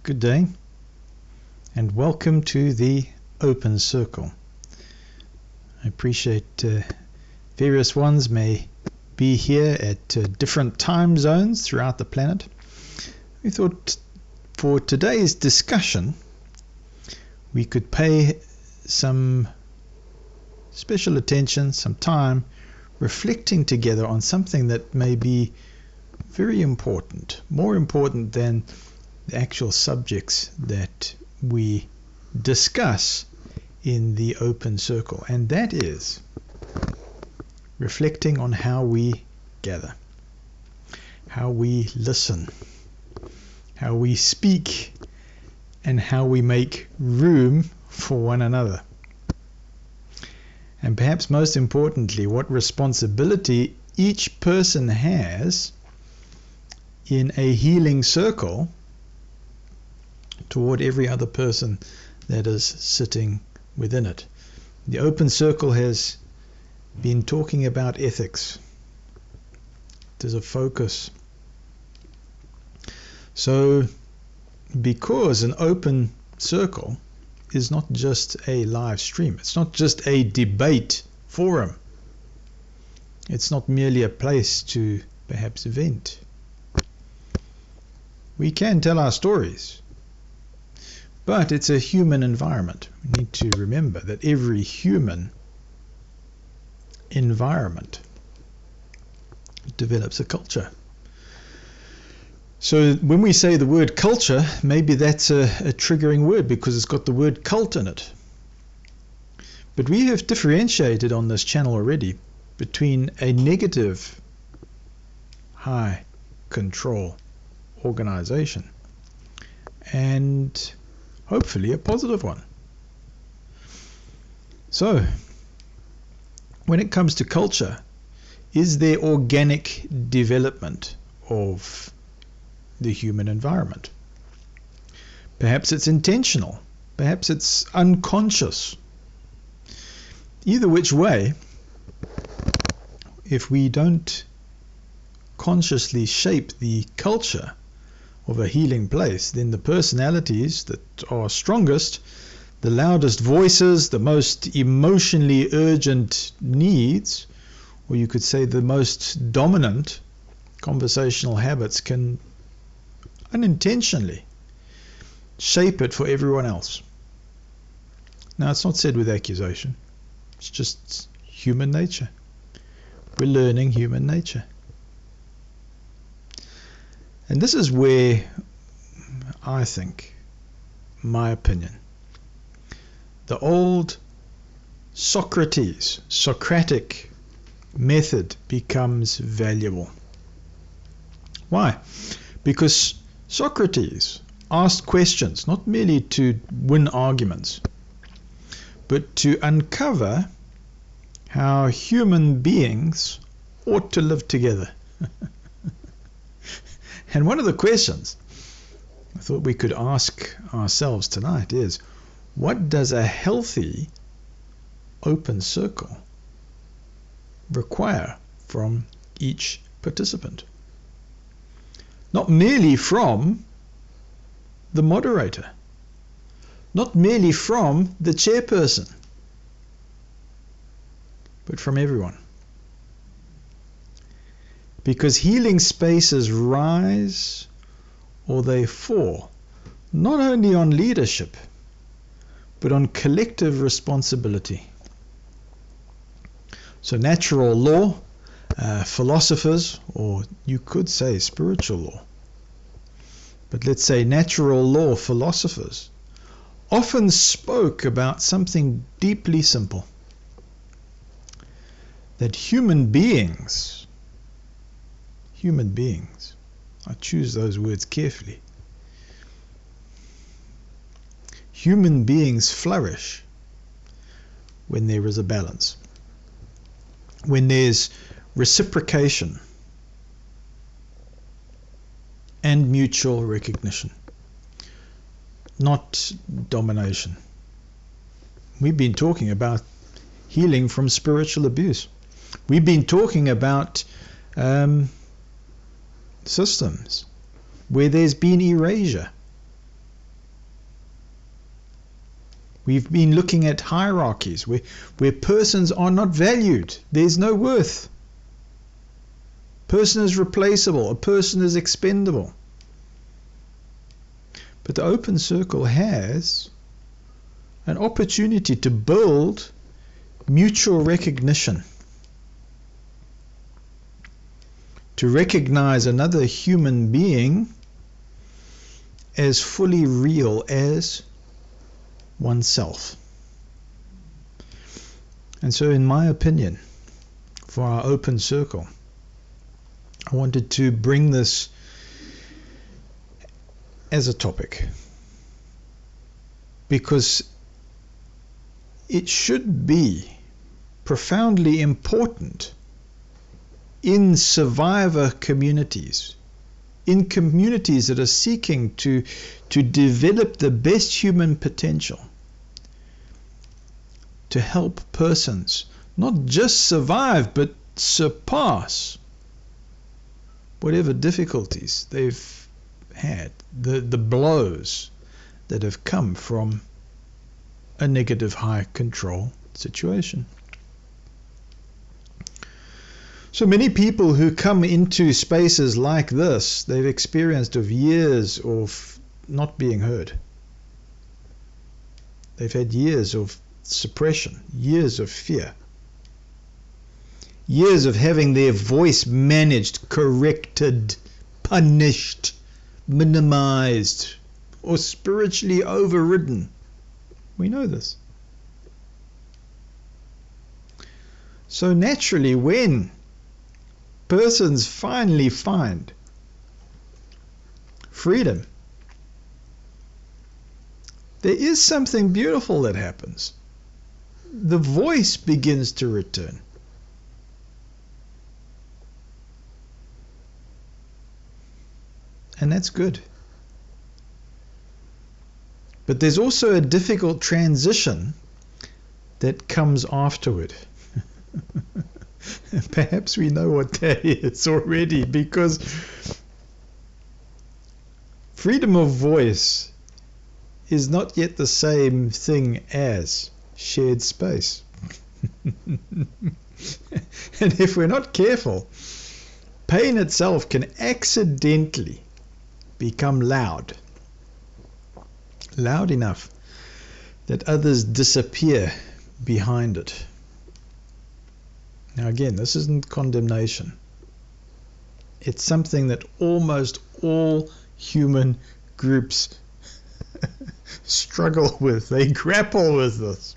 Good day, and welcome to the Open Circle. I appreciate various ones may be here at different time zones throughout the planet. We thought for today's discussion we could pay some special attention, some time, reflecting together on something that may be very important, more important than the actual subjects that we discuss in the Open Circle, and that is reflecting on how we gather, how we listen, how we speak, and how we make room for one another. And perhaps most importantly, what responsibility each person has in a healing circle toward every other person that is sitting within it. The Open Circle has been talking about ethics. There's a focus. So, because an open circle is not just a live stream, it's not just a debate forum, it's not merely a place to perhaps vent. We can tell our stories, but it's a human environment. We need to remember that every human environment develops a culture. So when we say the word culture, maybe that's a triggering word because it's got the word cult in it. But we have differentiated on this channel already between a negative high control organization and hopefully a positive one. So, when it comes to culture, is there organic development of the human environment? Perhaps it's intentional, perhaps it's unconscious. Either which way, if we don't consciously shape the culture of a healing place, then the personalities that are strongest, the loudest voices, the most emotionally urgent needs, or you could say the most dominant conversational habits, can unintentionally shape it for everyone else. Now, it's not said with accusation. It's just human nature. We're learning human nature. And this is where I think, my opinion, the old Socratic method becomes valuable. Why? Because Socrates asked questions not merely to win arguments, but to uncover how human beings ought to live together. And one of the questions I thought we could ask ourselves tonight is, what does a healthy open circle require from each participant? Not merely from the moderator, not merely from the chairperson, but from everyone. Because healing spaces rise or they fall, not only on leadership, but on collective responsibility. So natural law, philosophers, or you could say spiritual law, but let's say natural law philosophers, often spoke about something deeply simple, that human beings, I choose those words carefully, human beings flourish when there is a balance, when there's reciprocation and mutual recognition, not domination. We've been talking about healing from spiritual abuse. We've been talking about systems where there's been erasure, We've been looking at hierarchies where persons are not valued. There's no worth. Person is replaceable. A person is expendable. But the open circle has an opportunity to build mutual recognition, to recognize another human being as fully real as oneself. And so, in my opinion, for our open circle, I wanted to bring this as a topic because it should be profoundly important in survivor communities, in communities that are seeking to develop the best human potential, to help persons not just survive but surpass whatever difficulties they've had, the blows that have come from a negative high control situation. So many people who come into spaces like this, they've experienced of years of not being heard. They've had years of suppression, years of fear, years of having their voice managed, corrected, punished, minimized, or spiritually overridden. We know this. So naturally, when persons finally find freedom, there is something beautiful that happens. The voice begins to return. And that's good. But there's also a difficult transition that comes afterward. Perhaps we know what that is already, because freedom of voice is not yet the same thing as shared space. And if we're not careful, pain itself can accidentally become loud enough that others disappear behind it. Now again, this isn't condemnation. It's something that almost all human groups struggle with. They grapple with this.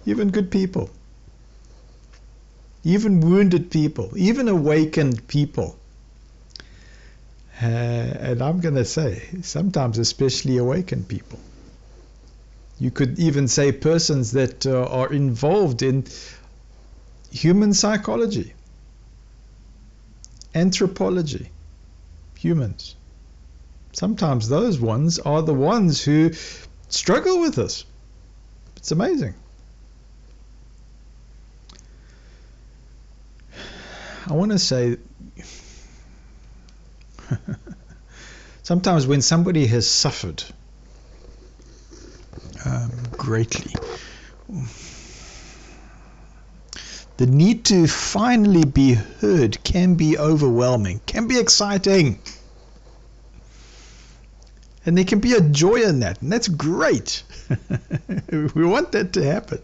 Even good people, even wounded people, even awakened people. And I'm going to say, sometimes especially awakened people. You could even say persons that are involved in human psychology, anthropology, humans. Sometimes those ones are the ones who struggle with this. It's amazing. I want to say, sometimes when somebody has suffered greatly, the need to finally be heard can be overwhelming, can be exciting. And there can be a joy in that, and that's great. We want that to happen.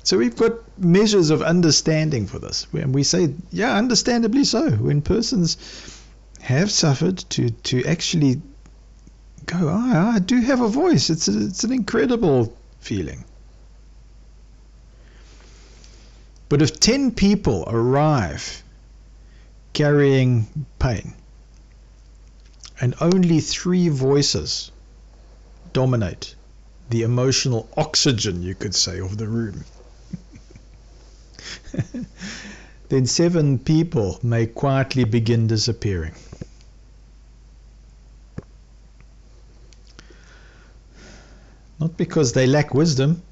So we've got measures of understanding for this. And we say, yeah, understandably so. When persons have suffered, to actually go, oh, I do have a voice. It's an incredible feeling. But if 10 people arrive carrying pain, and only 3 voices dominate the emotional oxygen, you could say, of the room, then 7 people may quietly begin disappearing. Not because they lack wisdom,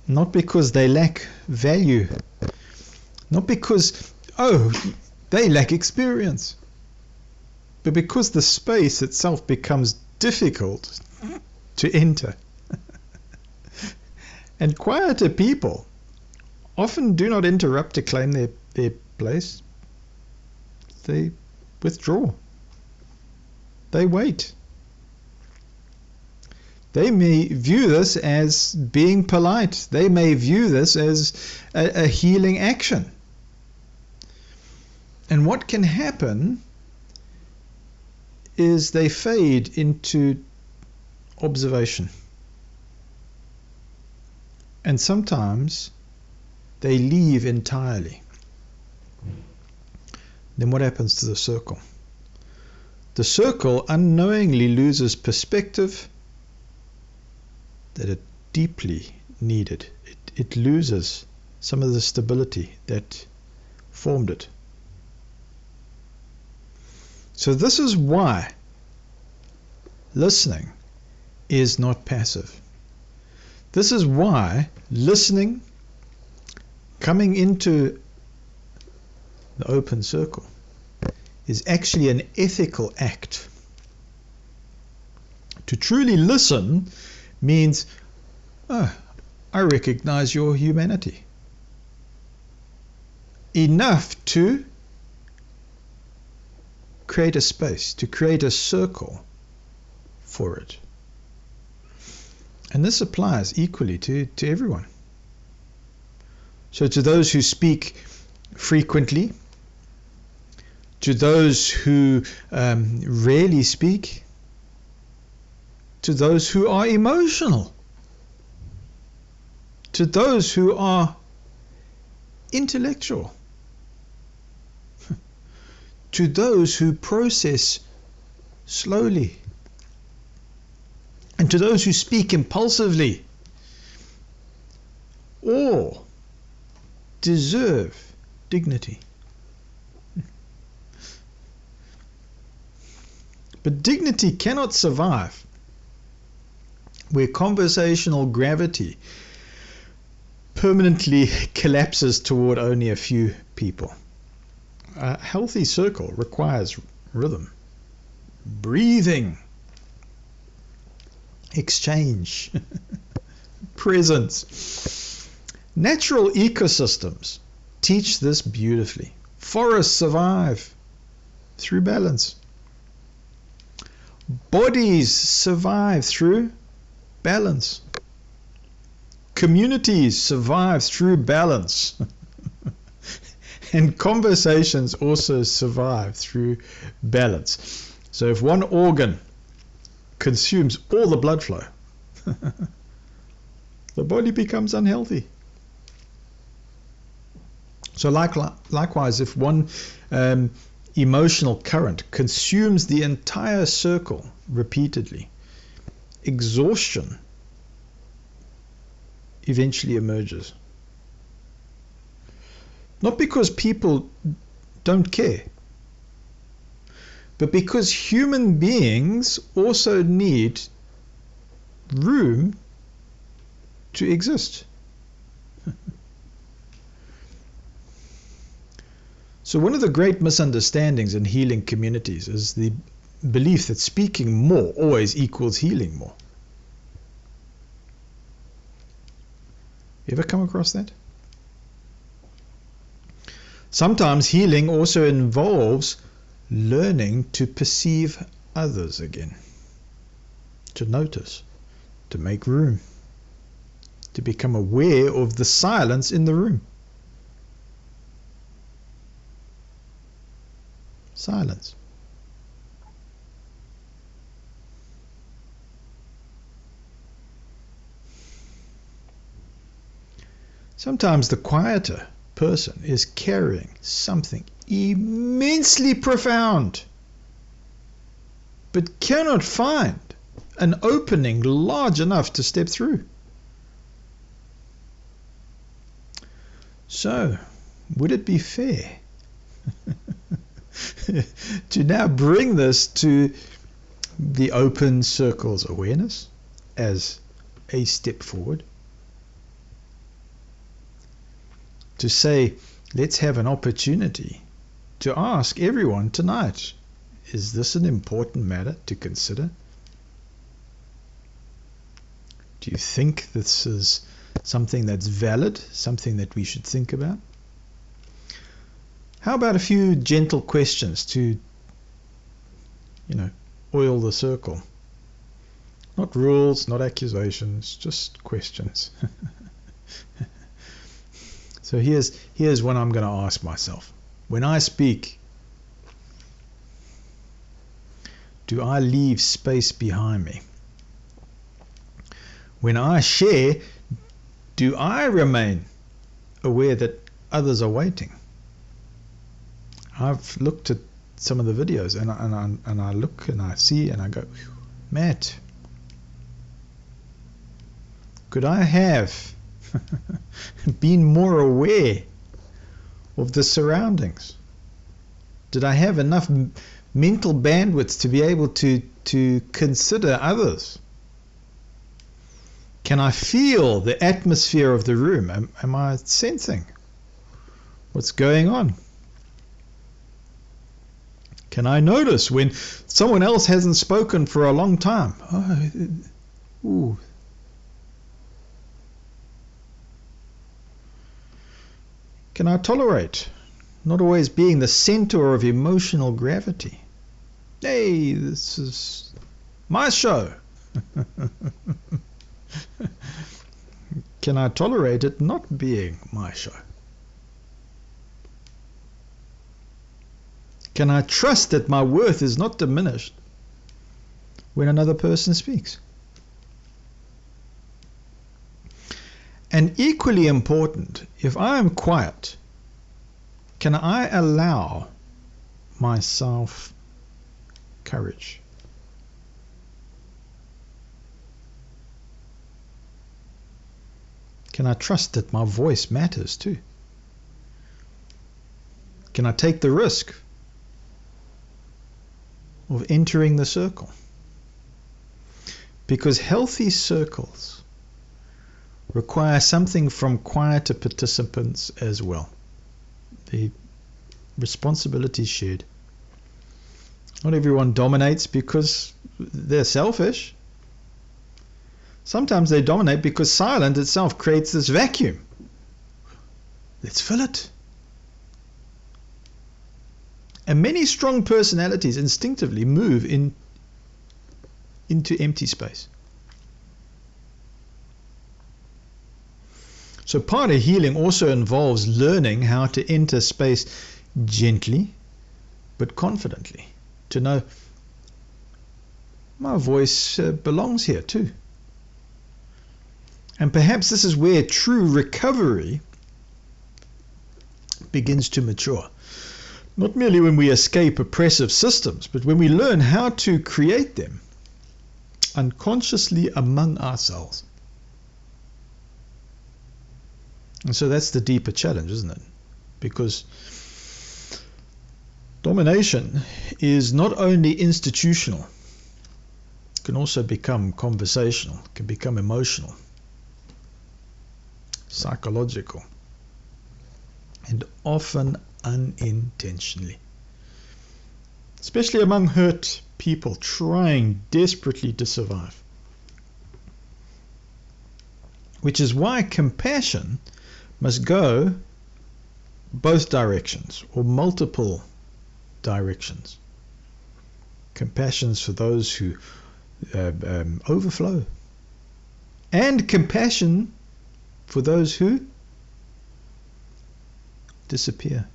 not because they lack value, not because, they lack experience, but because the space itself becomes difficult to enter. And quieter people often do not interrupt to claim their place. They withdraw. They wait. They may view this as being polite. They may view this as a healing action. And what can happen is they fade into observation. And sometimes they leave entirely. Then what happens to the circle? The circle unknowingly loses perspective that it deeply needed. It loses some of the stability that formed it. So this is why listening is not passive. This is why listening, coming into the open circle, is actually an ethical act. To truly listen means, oh, I recognize your humanity. Enough to create a space, to create a circle for it. And this applies equally to everyone. So to those who speak frequently, to those who rarely speak, to those who are emotional, to those who are intellectual, to those who process slowly, and to those who speak impulsively, all deserve dignity. But dignity cannot survive where conversational gravity permanently collapses toward only a few people. A healthy circle requires rhythm, breathing, exchange, presence. Natural ecosystems teach this beautifully. Forests survive through balance. Bodies survive through balance. Communities survive through balance. And conversations also survive through balance. So if one organ consumes all the blood flow, the body becomes unhealthy. So likewise, if one emotional current consumes the entire circle repeatedly, exhaustion eventually emerges. Not because people don't care, but because human beings also need room to exist. So one of the great misunderstandings in healing communities is the belief that speaking more always equals healing more. You ever come across that? Sometimes healing also involves learning to perceive others again, to notice, to make room, to become aware of the silence in the room. Silence. Sometimes the quieter person is carrying something immensely profound, but cannot find an opening large enough to step through. So, would it be fair to now bring this to the open circle's awareness as a step forward? To say, let's have an opportunity to ask everyone tonight, is this an important matter to consider? Do you think this is something that's valid, something that we should think about? How about a few gentle questions to, oil the circle? Not rules, not accusations, just questions. So here's what I'm going to ask myself. When I speak, do I leave space behind me? When I share, do I remain aware that others are waiting? I've looked at some of the videos and I look and I see and I go, Matt, could I have been more aware of the surroundings? Did I have enough mental bandwidth to be able to consider others? Can I feel the atmosphere of the room? Am I sensing what's going on? Can I notice when someone else hasn't spoken for a long time? Ooh. Can I tolerate not always being the center of emotional gravity? Hey, this is my show. Can I tolerate it not being my show? Can I trust that my worth is not diminished when another person speaks? And equally important, if I am quiet, can I allow myself courage? Can I trust that my voice matters too? Can I take the risk of entering the circle? Because healthy circles require something from quieter participants as well. The responsibility is shared. Not everyone dominates because they're selfish. Sometimes they dominate because silence itself creates this vacuum. Let's fill it. And many strong personalities instinctively move into empty space. So part of healing also involves learning how to enter space gently but confidently. To know my voice belongs here too. And perhaps this is where true recovery begins to mature. Not merely when we escape oppressive systems, but when we learn how to create them unconsciously among ourselves. And so that's the deeper challenge, isn't it? Because domination is not only institutional, it can also become conversational, it can become emotional, psychological, and often unintentionally. Especially among hurt people trying desperately to survive. Which is why compassion must go both directions or multiple directions. Compassion is for those who overflow, and compassion for those who disappear.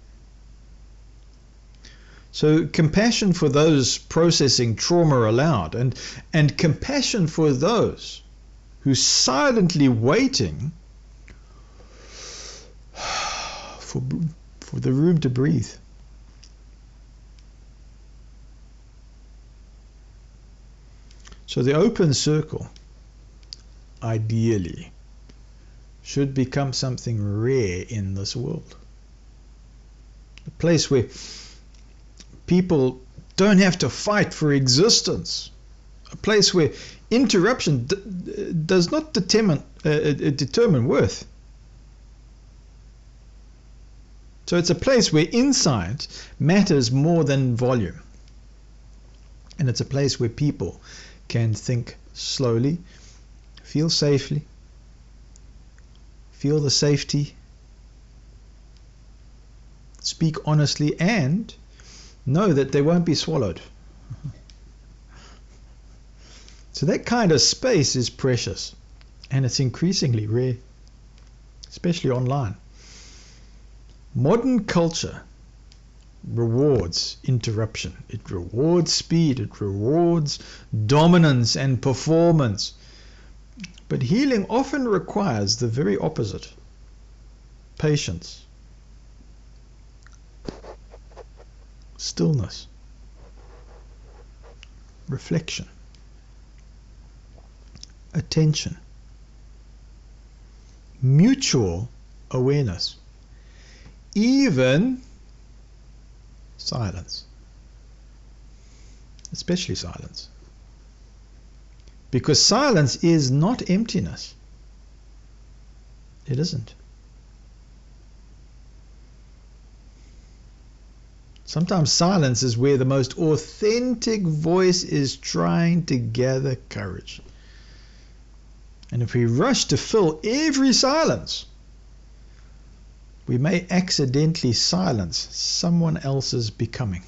So compassion for those processing trauma aloud, and compassion for those who silently waiting for the room to breathe. So the open circle, ideally, should become something rare in this world. A place where people don't have to fight for existence. A place where interruption does not determine worth. So it's a place where insight matters more than volume. And it's a place where people can think slowly, feel safely, feel the safety, speak honestly, and know that they won't be swallowed. So that kind of space is precious, and it's increasingly rare, especially online. Modern culture rewards interruption. It rewards speed. It rewards dominance and performance. But healing often requires the very opposite: patience, stillness, reflection, attention, mutual awareness, even silence, especially silence. Because silence is not emptiness. It isn't. Sometimes silence is where the most authentic voice is trying to gather courage. And if we rush to fill every silence, we may accidentally silence someone else's becoming.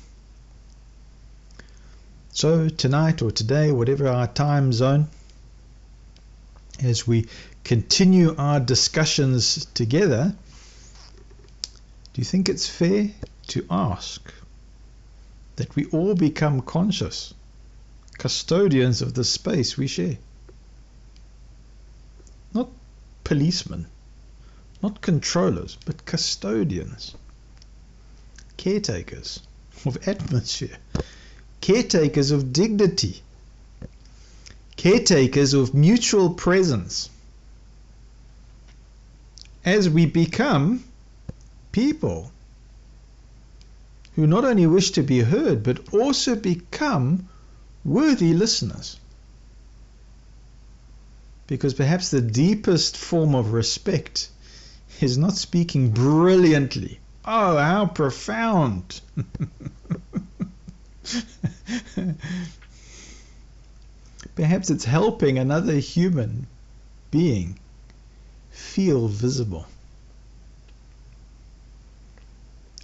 So tonight or today, whatever our time zone, as we continue our discussions together, do you think it's fair to ask that we all become conscious custodians of the space we share? Not policemen, not controllers, but custodians, caretakers of atmosphere, caretakers of dignity, caretakers of mutual presence. As we become people who not only wish to be heard, but also become worthy listeners. Because perhaps the deepest form of respect is not speaking brilliantly. Oh, how profound! Perhaps it's helping another human being feel visible.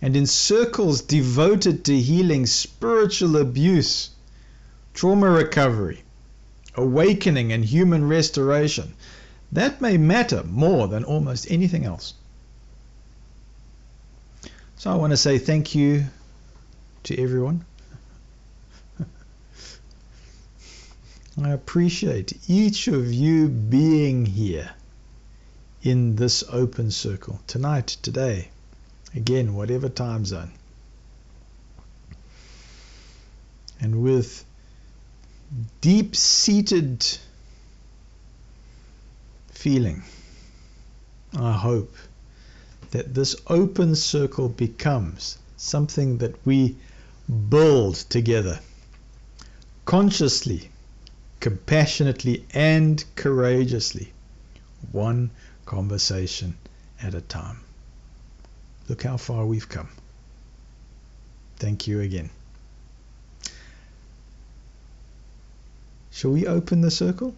And in circles devoted to healing spiritual abuse, trauma recovery, awakening, and human restoration, that may matter more than almost anything else. So I want to say thank you to everyone. I appreciate each of you being here in this open circle tonight, today, again, whatever time zone. And with deep-seated feeling, I hope that this open circle becomes something that we build together, consciously, compassionately, and courageously, one conversation at a time. Look how far we've come. Thank you again. Shall we open the circle?